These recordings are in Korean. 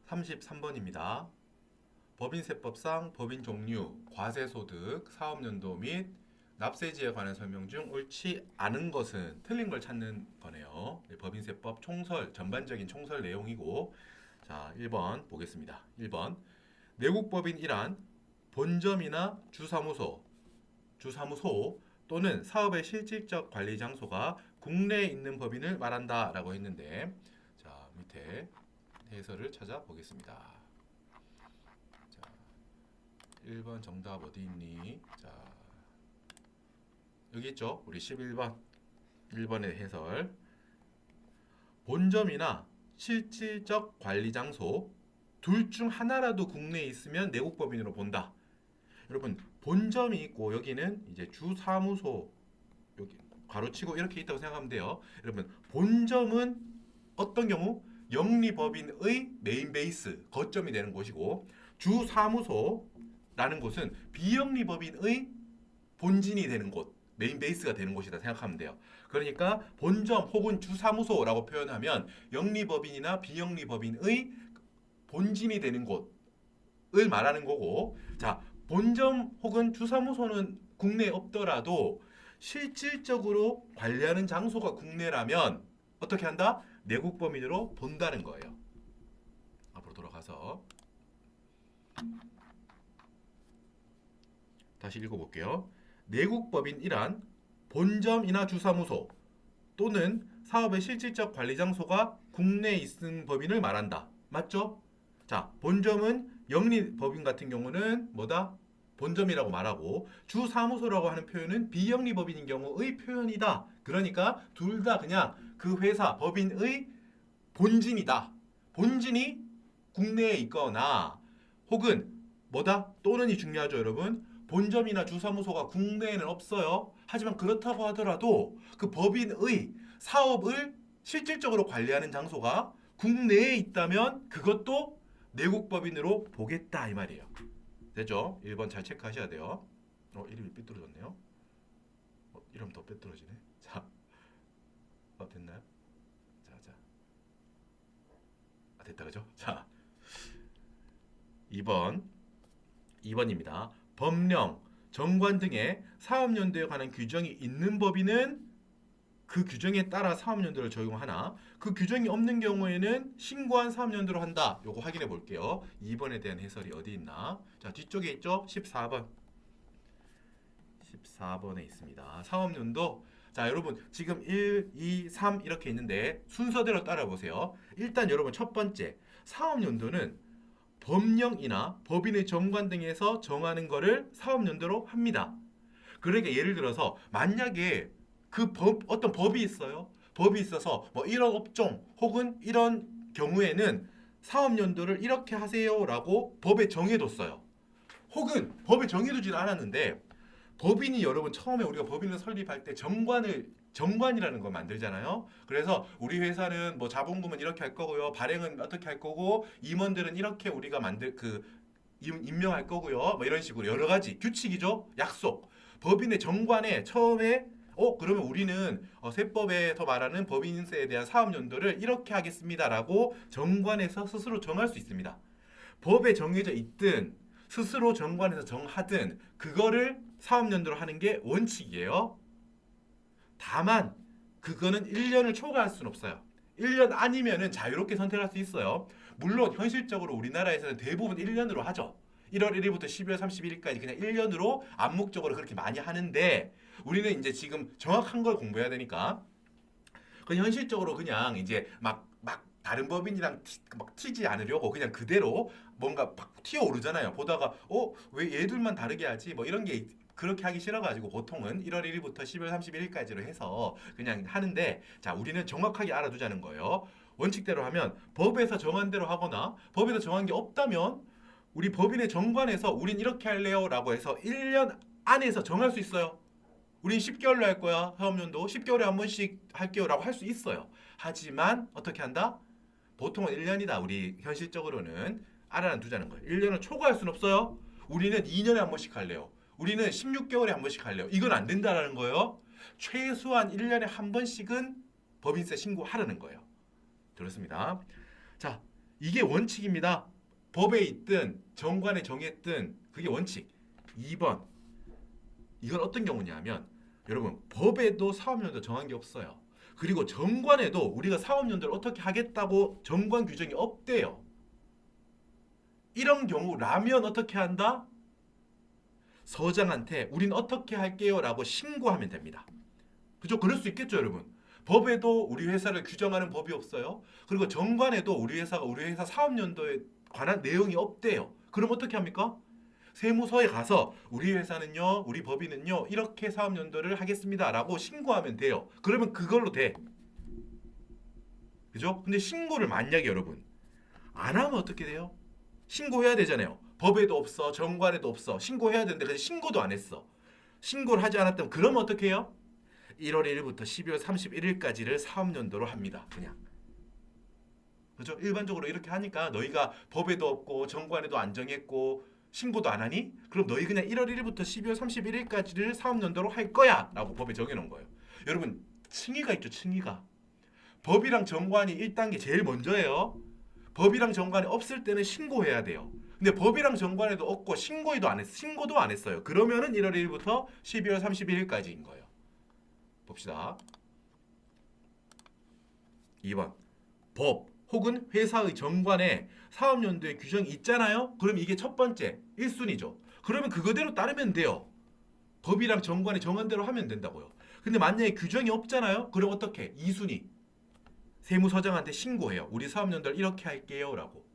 33번입니다. 법인세법상 법인 종류, 과세소득, 사업연도 및 납세지에 관한 설명 중 옳지 않은 것은 틀린 걸 찾는 거네요. 법인세법 총설, 전반적인 총설 내용이고, 자, 1번 보겠습니다. 1번. 내국법인 일환, 본점이나 주사무소 또는 사업의 실질적 관리 장소가 국내에 있는 법인을 말한다 라고 했는데, 자, 밑에 해설을 찾아보겠습니다. 자, 1번 정답 어디 있니? 자, 여기 있죠? 우리 11번. 1번의 해설. 본점이나 실질적 관리 장소 둘 중 하나라도 국내에 있으면 내국법인으로 본다. 여러분, 본점이 있고 여기는 이제 주사무소 여기 가로치고 이렇게 있다고 생각하면 돼요. 여러분, 본점은 어떤 경우? 영리법인의 메인 베이스, 거점이 되는 곳이고, 주사무소라는 곳은 비영리법인의 본진이 되는 곳, 메인 베이스가 되는 곳이다 생각하면 돼요. 그러니까 본점 혹은 주사무소라고 표현하면 영리법인이나 비영리법인의 본진이 되는 곳을 말하는 거고, 자, 본점 혹은 주사무소는 국내에 없더라도 실질적으로 관리하는 장소가 국내라면 어떻게 한다? 내국법인으로 본다는 거예요. 앞으로 돌아가서 다시 읽어볼게요. 내국법인 일환, 본점이나 주사무소 또는 사업의 실질적 관리 장소가 국내에 있는 법인을 말한다. 맞죠? 자, 본점은 영리법인 같은 경우는 뭐다? 본점이라고 말하고, 주사무소라고 하는 표현은 비영리법인인 경우의 표현이다. 그러니까 둘 다 그냥 그 회사 법인의 본진이다. 본진이 국내에 있거나 혹은 뭐다? 또는이 중요하죠, 여러분. 본점이나 주사무소가 국내에는 없어요. 하지만 그렇다고 하더라도 그 법인의 사업을 실질적으로 관리하는 장소가 국내에 있다면 그것도 내국법인으로 보겠다 이 말이에요. 되죠? 1번 잘 체크하셔야 돼요. 이름이 삐뚤어졌네요. 이름 더 삐뚤어지네. 자, 됐나요? 자. 됐다 그죠? 자, 2번입니다. 법령, 정관 등의 사업연도에 관한 규정이 있는 법인은 그 규정에 따라 사업연도를 적용하나 그 규정이 없는 경우에는 신고한 사업연도로 한다. 요거 확인해 볼게요. 2번에 대한 해설이 어디 있나? 자, 뒤쪽에 있죠? 14번. 14번에 있습니다. 사업연도. 자, 여러분 지금 1, 2, 3 이렇게 있는데 순서대로 따라 보세요. 일단 여러분 첫 번째, 사업연도는 법령이나 법인의 정관 등에서 정하는 거를 사업연도로 합니다. 그러니까 예를 들어서 만약에 그 어떤 법이 있어요. 법이 있어서 뭐 이런 업종 혹은 이런 경우에는 사업연도를 이렇게 하세요라고 법에 정해뒀어요. 혹은 법에 정해두진 않았는데 법인이 여러분 처음에 우리가 법인을 설립할 때 정관이라는 걸 만들잖아요. 그래서 우리 회사는 뭐 자본금은 이렇게 할 거고요. 발행은 어떻게 할 거고 임원들은 이렇게 우리가 임명할 거고요. 뭐 이런 식으로 여러 가지 규칙이죠. 약속. 법인의 정관에 처음에 그러면 우리는 세법에서 말하는 법인세에 대한 사업연도를 이렇게 하겠습니다라고 정관에서 스스로 정할 수 있습니다. 법에 정해져 있든 스스로 정관에서 정하든 그거를 사업연도로 하는 게 원칙이에요. 다만 그거는 1년을 초과할 수는 없어요. 1년 아니면은 자유롭게 선택할 수 있어요. 물론 현실적으로 우리나라에서는 대부분 1년으로 하죠. 1월 1일부터 12월 31일까지 그냥 1년으로 암묵적으로 그렇게 많이 하는데 우리는 이제 지금 정확한 걸 공부해야 되니까 그 현실적으로 그냥 이제 막 다른 법인이랑 막 튀지 않으려고 그냥 그대로 뭔가 막 튀어오르잖아요. 보다가 왜 얘들만 다르게 하지? 뭐 이런 게 그렇게 하기 싫어가지고 보통은 1월 1일부터 12월 31일까지로 해서 그냥 하는데, 자, 우리는 정확하게 알아두자는 거예요. 원칙대로 하면 법에서 정한 대로 하거나 법에서 정한 게 없다면 우리 법인의 정관에서 우린 이렇게 할래요라고 해서 1년 안에서 정할 수 있어요. 우린 10개월로 할 거야. 사업연도 10개월에 한 번씩 할게요라고 할 수 있어요. 하지만 어떻게 한다? 보통은 1년이다. 우리 현실적으로는 알아두자는 거예요. 1년을 초과할 수는 없어요. 우리는 2년에 한 번씩 할래요. 우리는 16개월에 한 번씩 할래요. 이건 안 된다라는 거예요. 최소한 1년에 한 번씩은 법인세 신고하라는 거예요. 들었습니다. 자, 이게 원칙입니다. 법에 있든 정관에 정했든 그게 원칙. 2번. 이건 어떤 경우냐면 여러분 법에도 사업연도 정한 게 없어요. 그리고 정관에도 우리가 사업연도를 어떻게 하겠다고 정관 규정이 없대요. 이런 경우라면 어떻게 한다? 서장한테 우린 어떻게 할게요 라고 신고하면 됩니다. 그죠? 그럴 수 있겠죠 여러분. 법에도 우리 회사를 규정하는 법이 없어요. 그리고 정관에도 우리 회사가 우리 회사 사업연도에 관한 내용이 없대요. 그럼 어떻게 합니까? 세무서에 가서 우리 회사는요, 우리 법인은요 이렇게 사업연도를 하겠습니다 라고 신고하면 돼요. 그러면 그걸로 돼. 그죠? 근데 신고를 만약에 여러분 안 하면 어떻게 돼요? 신고해야 되잖아요. 법에도 없어, 정관에도 없어. 신고해야 되는데 근데 신고도 안 했어. 신고를 하지 않았다면 그러면 어떻게 해요? 1월 1일부터 12월 31일까지를 사업연도로 합니다. 그냥. 그죠? 일반적으로 이렇게 하니까 너희가 법에도 없고 정관에도 안 정했고 신고도 안 하니? 그럼 너희 그냥 1월 1일부터 12월 31일까지를 사업연도로 할 거야 라고 법에 정해놓은 거예요. 여러분 층위가 있죠. 층위가. 법이랑 정관이 1단계 제일 먼저예요. 법이랑 정관이 없을 때는 신고해야 돼요. 근데 법이랑 정관에도 없고 신고도 안 했어요. 그러면은 1월 1일부터 12월 31일까지인 거예요. 봅시다. 2번. 법 혹은 회사의 정관에 사업연도의 규정이 있잖아요. 그럼 이게 첫 번째 1순위죠. 그러면 그거대로 따르면 돼요. 법이랑 정관이 정한 대로 하면 된다고요. 근데 만약에 규정이 없잖아요. 그럼 어떻게? 2순위. 세무서장한테 신고해요. 우리 사업연도를 이렇게 할게요 라고.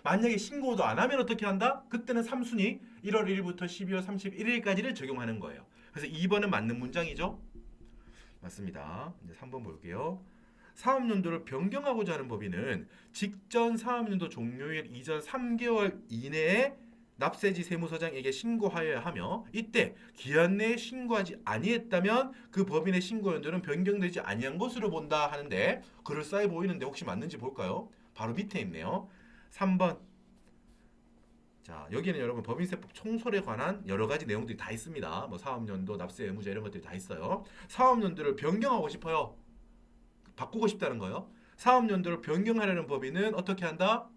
만약에 신고도 안 하면 어떻게 한다? 그때는 3순위 1월 1일부터 12월 31일까지를 적용하는 거예요. 그래서 2번은 맞는 문장이죠. 맞습니다. 이제 3번 볼게요. 사업연도를 변경하고자 하는 법인은 직전 사업연도 종료일 이전 3개월 이내에 납세지 세무서장에게 신고하여야 하며 이때 기한 내에 신고하지 아니했다면 그 법인의 신고연도는 변경되지 아니한 것으로 본다 하는데 그럴싸해 보이는데 혹시 맞는지 볼까요? 바로 밑에 있네요. 3번. 자, 여기는 여러분 법인세법 총설에 관한 여러 가지 내용들이 다 있습니다. 뭐 사업연도, 납세 의무자 이런 것들이 다 있어요. 사업연도를 변경하고 싶어요. 바꾸고 싶다는 거예요. 사업연도를 변경하려는 법인은 어떻게 한다?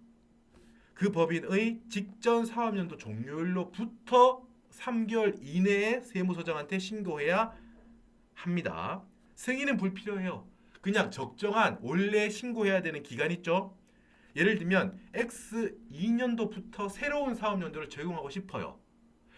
그 법인의 직전 사업연도 종료일로부터 3개월 이내에 세무서장한테 신고해야 합니다. 승인은 불필요해요. 그냥 적정한 원래 신고해야 되는 기간 있죠? 예를 들면 X2년도부터 새로운 사업연도를 적용하고 싶어요.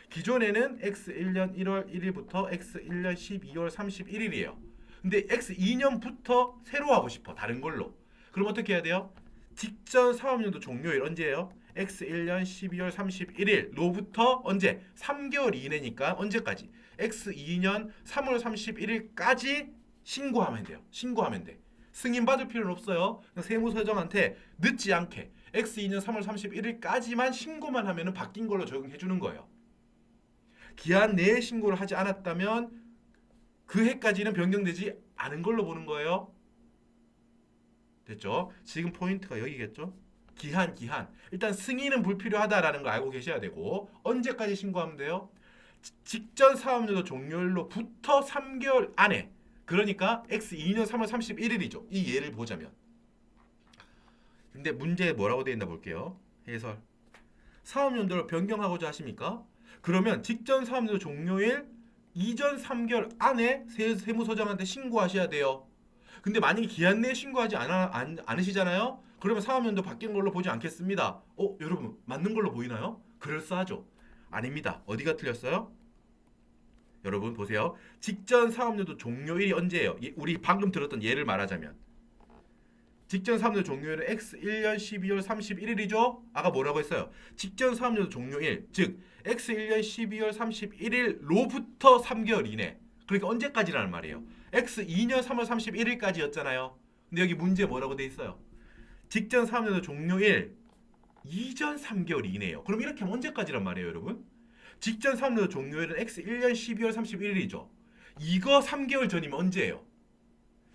기존에는 X1년 1월 1일부터 X1년 12월 31일이에요. 근데 X2년부터 새로 하고 싶어. 다른 걸로. 그럼 어떻게 해야 돼요? 직전 사업연도 종료일 언제예요? X1년 12월 31일로부터 언제? 3개월 이내니까 언제까지? X2년 3월 31일까지 신고하면 돼요. 신고하면 돼. 승인 받을 필요는 없어요. 세무서장한테 늦지 않게 X2년 3월 31일까지만 신고만 하면 바뀐 걸로 적용해 주는 거예요. 기한 내에 신고를 하지 않았다면 그 해까지는 변경되지 않은 걸로 보는 거예요. 됐죠? 지금 포인트가 여기겠죠? 기한. 일단 승인은 불필요하다라는 걸 알고 계셔야 되고 언제까지 신고하면 돼요? 직전 사업연도 종료일로부터 3개월 안에. 그러니까 X2년 3월 31일이죠. 이 예를 보자면. 근데 문제에 뭐라고 되어 있나 볼게요. 해설. 사업연도를 변경하고자 하십니까? 그러면 직전 사업연도 종료일 이전 3개월 안에 세무서장한테 신고하셔야 돼요. 근데 만약에 기한 내에 신고하지 않으시잖아요? 그러면 사업연도 바뀐 걸로 보지 않겠습니다. 여러분 맞는 걸로 보이나요? 그럴싸하죠? 아닙니다. 어디가 틀렸어요? 여러분 보세요. 직전 사업연도 종료일이 언제예요? 우리 방금 들었던 예를 말하자면 직전 사업연도 종료일은 X1년 12월 31일이죠? 아까 뭐라고 했어요? 직전 사업연도 종료일, 즉 X1년 12월 31일로부터 3개월 이내. 그러니까 언제까지라는 말이에요? X2년 3월 31일까지였잖아요. 근데 여기 문제 뭐라고 돼 있어요? 직전 사업연도 종료일 이전 3개월 이내예요. 그럼 이렇게 하면 언제까지란 말이에요, 여러분? 직전 사업연도 종료일은 X1년 12월 31일이죠. 이거 3개월 전이면 언제예요?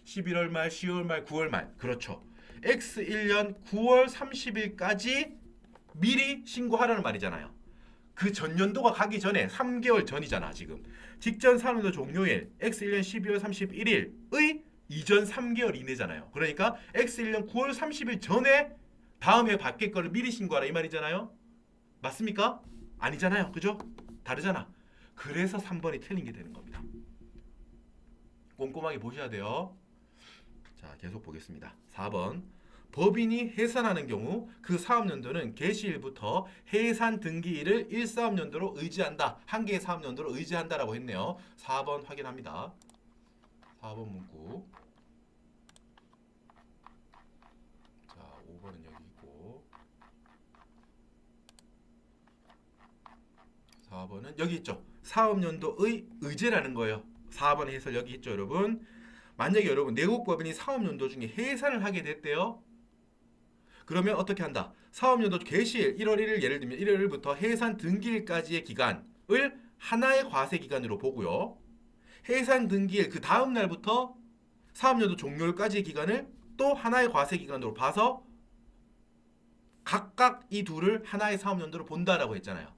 11월 말, 10월 말, 9월 말. 그렇죠. X1년 9월 30일까지 미리 신고하라는 말이잖아요. 그 전년도가 가기 전에 3개월 전이잖아, 지금. 직전 사업연도 종료일 X1년 12월 31일의 이전 3개월 이내잖아요. 그러니까 X1년 9월 30일 전에 다음 해 바뀔 거를 미리 신고하라 이 말이잖아요. 맞습니까? 아니잖아요. 그죠? 다르잖아. 그래서 3번이 틀린 게 되는 겁니다. 꼼꼼하게 보셔야 돼요. 자, 계속 보겠습니다. 4번. 법인이 해산하는 경우 그 사업연도는 개시일부터 해산 등기일을 1사업연도로 의지한다. 한 개의 사업연도로 의지한다라고 했네요. 4번 확인합니다. 4번 문구. 자, 5번은 여기 있고 4번은 여기 있죠. 사업연도의 의제라는 거예요. 4번 해설 여기 있죠, 여러분. 만약에 여러분 내국법인이 사업연도 중에 해산을 하게 됐대요. 그러면 어떻게 한다? 사업연도 개시일 1월 1일 예를 들면 1월 1일부터 해산 등기일까지의 기간을 하나의 과세 기간으로 보고요. 해산 등기일 그 다음 날부터 사업연도 종료일까지의 기간을 또 하나의 과세 기간으로 봐서 각각 이 둘을 하나의 사업연도로 본다라고 했잖아요.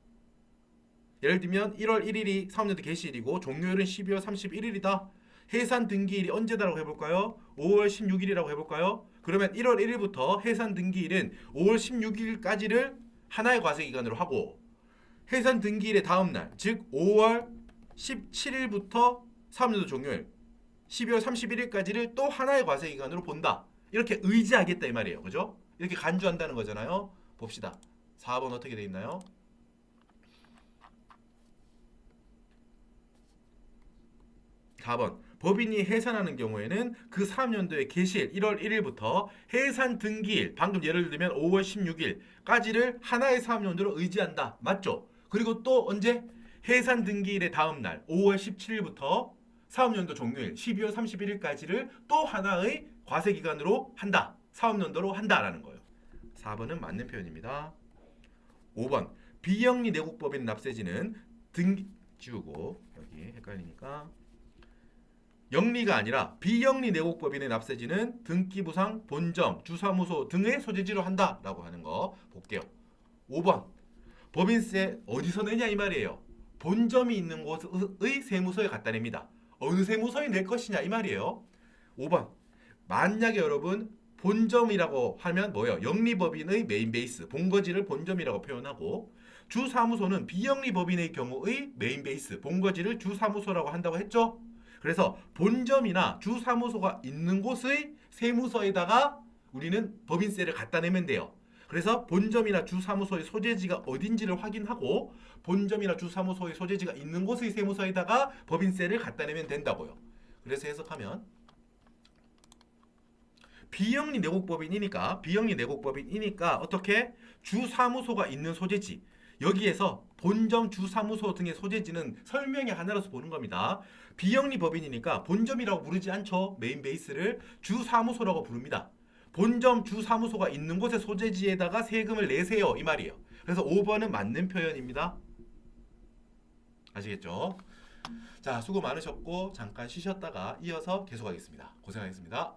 예를 들면 1월 1일이 사업연도 개시일이고 종료일은 12월 31일이다. 해산 등기일이 언제다라고 해볼까요? 5월 16일이라고 해볼까요? 그러면 1월 1일부터 해산 등기일은 5월 16일까지를 하나의 과세 기간으로 하고 해산 등기일의 다음 날, 즉 5월 17일부터 사업연도 종료일 12월 31일까지를 또 하나의 과세 기간으로 본다. 이렇게 의지하겠다 이 말이에요. 그죠? 이렇게 간주한다는 거잖아요. 봅시다. 4번 어떻게 돼 있나요? 4번. 법인이 해산하는 경우에는 그 사업연도의 개시일 1월 1일부터 해산 등기일, 방금 예를 들면 5월 16일까지를 하나의 사업연도로 의지한다. 맞죠? 그리고 또 언제? 해산 등기일의 다음 날 5월 17일부터 사업연도 종료일 12월 31일까지를 또 하나의 과세 기간으로 한다. 사업연도로 한다라는 거예요. 4번은 맞는 표현입니다. 5번. 비영리 내국법인 납세지는 등기 지우고 여기 헷갈리니까 영리가 아니라 비영리 내국법인의 납세지는 등기부상, 본점, 주사무소 등의 소재지로 한다라고 하는 거 볼게요. 5번. 법인세 어디서 내냐 이 말이에요. 본점이 있는 곳의 세무서에 갖다 냅니다. 어느 세무서에 낼 것이냐 이 말이에요. 5번. 만약에 여러분 본점이라고 하면 뭐예요? 영리법인의 메인 베이스, 본거지를 본점이라고 표현하고 주사무소는 비영리법인의 경우의 메인 베이스, 본거지를 주사무소라고 한다고 했죠? 그래서 본점이나 주사무소가 있는 곳의 세무서에다가 우리는 법인세를 갖다 내면 돼요. 그래서 본점이나 주사무소의 소재지가 어딘지를 확인하고 본점이나 주사무소의 소재지가 있는 곳의 세무서에다가 법인세를 갖다 내면 된다고요. 그래서 해석하면 비영리 내국법인이니까 어떻게 주사무소가 있는 소재지 여기에서 본점, 주사무소 등의 소재지는 설명의 하나로서 보는 겁니다. 비영리 법인이니까 본점이라고 부르지 않죠. 메인 베이스를 주사무소라고 부릅니다. 본점, 주사무소가 있는 곳의 소재지에다가 세금을 내세요 이 말이에요. 그래서 5번은 맞는 표현입니다. 아시겠죠? 자, 수고 많으셨고 잠깐 쉬셨다가 이어서 계속하겠습니다. 고생하셨습니다.